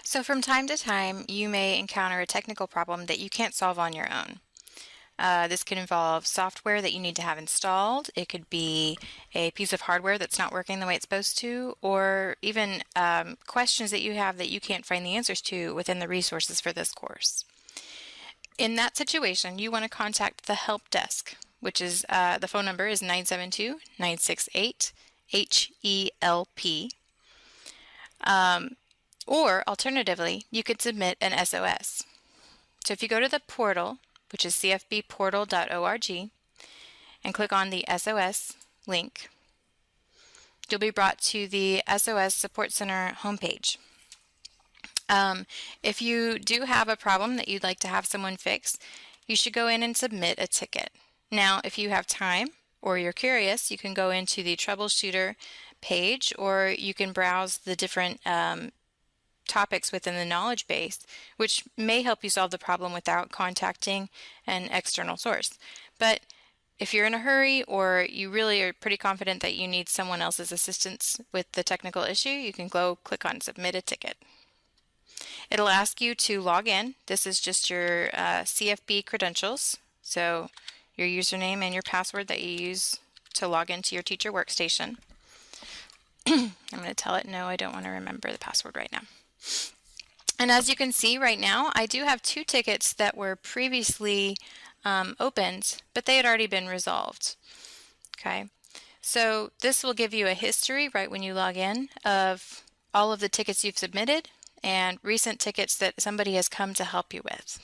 So from time to time, you may encounter a technical problem that you can't solve on your own. This could involve software that you need to have installed. It could be a piece of hardware that's not working the way it's supposed to, or even questions that you have that you can't find the answers to within the resources for this course. In that situation, you want to contact the help desk, which is the phone number is 972-968-HELP. Or alternatively, you could submit an SOS. So if you go to the portal, which is cfbportal.org, and click on the SOS link, you'll be brought to the SOS Support Center homepage. If you do have a problem that you'd like to have someone fix, you should go in and submit a ticket. Now, if you have time or you're curious, you can go into the troubleshooter page, or you can browse the different topics within the knowledge base, which may help you solve the problem without contacting an external source. But if you're in a hurry or you really are pretty confident that you need someone else's assistance with the technical issue, you can go click on Submit a Ticket. It'll ask you to log in. This is just your CFB credentials, so your username and your password that you use to log into your teacher workstation. I'm going to tell it no, I don't want to remember the password right now. And as you can see right now, I do have 2 tickets that were previously opened, but they had already been resolved. Okay, so this will give you a history right when you log in of all of the tickets you've submitted and recent tickets that somebody has come to help you with.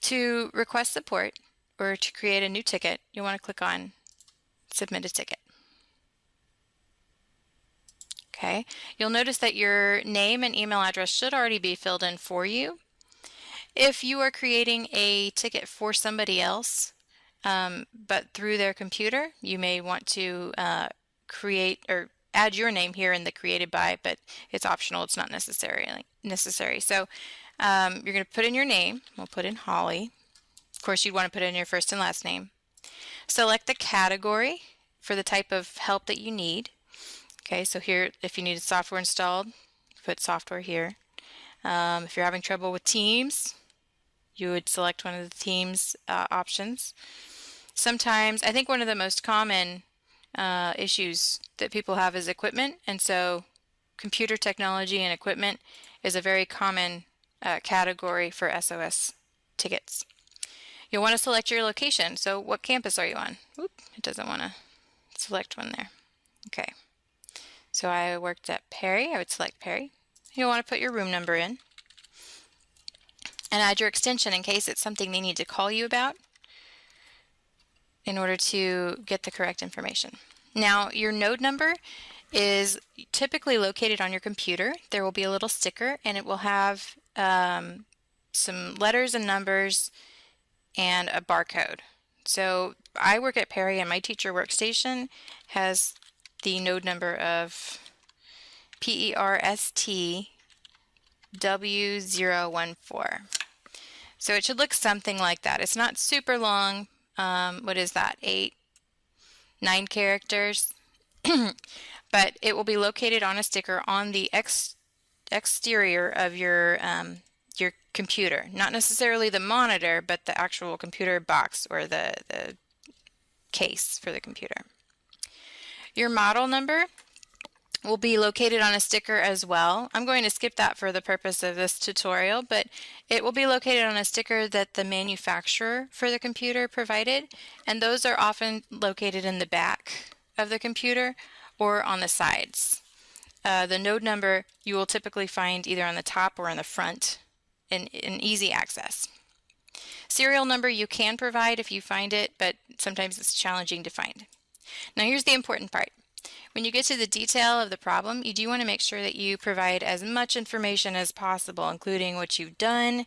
To request support or to create a new ticket, you'll want to click on Submit a Ticket. Okay, you'll notice that your name and email address should already be filled in for you. If you are creating a ticket for somebody else, but through their computer, you may want to create or add your name here in the created by, but it's optional, it's not necessary. So you're going to put in your name. We'll put in Holly. Of course, you'd want to put in your first and last name. Select the category for the type of help that you need. Okay, so here, if you need software installed, put software here. If you're having trouble with Teams, you would select one of the Teams options. Sometimes, I think one of the most common issues that people have is equipment, and so computer technology and equipment is a very common category for SOS tickets. You'll want to select your location. So what campus are you on? Oop, it doesn't want to select one there. Okay. So I worked at Perry. I would select Perry. You'll want to put your room number in and add your extension in case it's something they need to call you about in order to get the correct information. Now, your node number is typically located on your computer. There will be a little sticker and it will have some letters and numbers and a barcode. So I work at Perry and my teacher workstation has the node number of PERSTW014. So it should look something like that. It's not super long. What is that? 9 characters. But it will be located on a sticker on the exterior of your computer. Not necessarily the monitor, but the actual computer box or the case for the computer. Your model number will be located on a sticker as well. I'm going to skip that for the purpose of this tutorial, but it will be located on a sticker that the manufacturer for the computer provided, and those are often located in the back of the computer or on the sides. The node number you will typically find either on the top or on the front in easy access. Serial number you can provide if you find it, but sometimes it's challenging to find. Now here's the important part. When you get to the detail of the problem, you do want to make sure that you provide as much information as possible, including what you've done,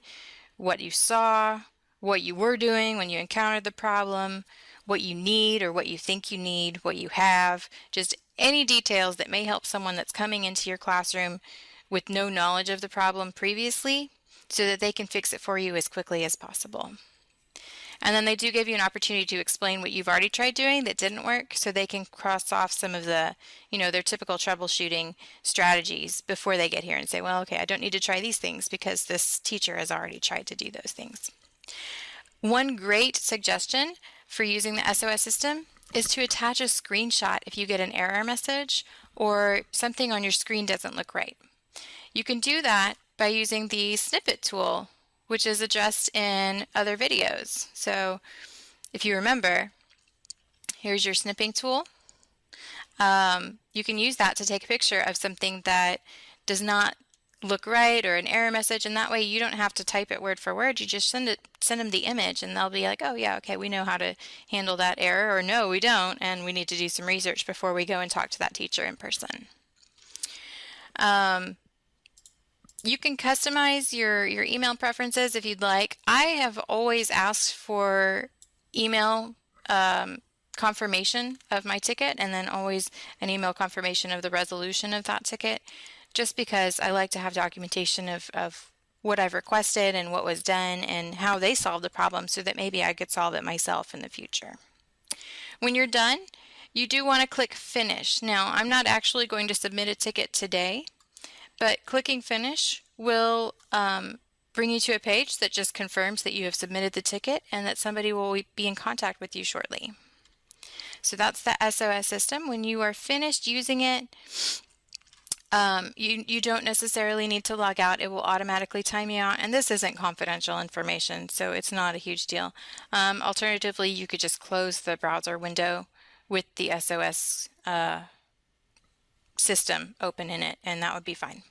what you saw, what you were doing when you encountered the problem, what you need or what you think you need, what you have, just any details that may help someone that's coming into your classroom with no knowledge of the problem previously so that they can fix it for you as quickly as possible. And then they do give you an opportunity to explain what you've already tried doing that didn't work, so they can cross off some of the, their typical troubleshooting strategies before they get here and say, well, okay, I don't need to try these things because this teacher has already tried to do those things. One great suggestion for using the SOS system is to attach a screenshot if you get an error message or something on your screen doesn't look right. You can do that by using the snippet tool, which is addressed in other videos. So if you remember, here's your snipping tool. You can use that to take a picture of something that does not look right or an error message, and that way you don't have to type it word for word. You just send them the image and they'll be like, oh yeah, okay, we know how to handle that error, or no, we don't, and we need to do some research before we go and talk to that teacher in person. You can customize your email preferences if you'd like. I have always asked for email confirmation of my ticket, and then always an email confirmation of the resolution of that ticket, just because I like to have documentation of what I've requested and what was done and how they solved the problem, so that maybe I could solve it myself in the future. When you're done, you do want to click Finish. Now, I'm not actually going to submit a ticket today, but clicking Finish will bring you to a page that just confirms that you have submitted the ticket and that somebody will be in contact with you shortly. So that's the SOS system. When you are finished using it, you don't necessarily need to log out. It will automatically time you out, and this isn't confidential information, so it's not a huge deal. Alternatively, you could just close the browser window with the SOS system open in it, and that would be fine.